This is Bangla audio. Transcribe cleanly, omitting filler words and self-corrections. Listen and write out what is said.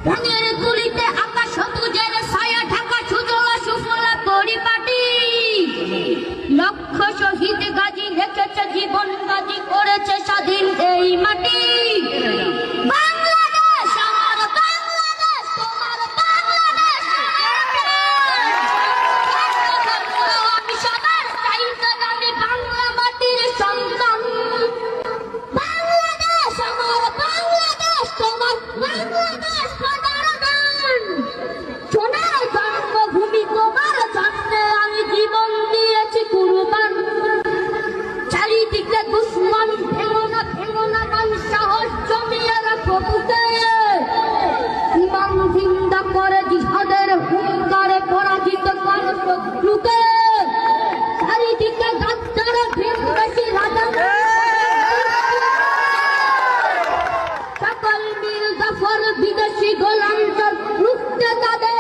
রঙের তুলিতে আকাশ সবুজের ছায়া ঢাকা সুজলা সুফলা পরিপাটি। লক্ষ শহীদ গাজী রেখেছে জীবন বাজি, করেছে স্বাধীন এই মাটি। বাংলাদেশ আমার বাংলাদেশ, তোমার বাংলাদেশ আমি সবার চাইতে আমি বাংলা মাটির সন্তান। বাংলাদেশ আমার বাংলাদেশ, তোমার বাংলাদেশ সোনার জন্মভূমি, তোমার জন্মে আমি জীবন দিয়েছি কুরবান। চারিদিকে দুশ্মন, ভেঙো না মন, সাহস জমিয়ে রাখো বুকে। ইমান জিন্দা করে জিহাদের হুঙ্কারে পরাজিত করো শত্রুকে। চারিদিকে গাদ্দার ভিনদেশী রাজা, সকল মির্জাফর বিদেশি গোলাম রুখতে তাদের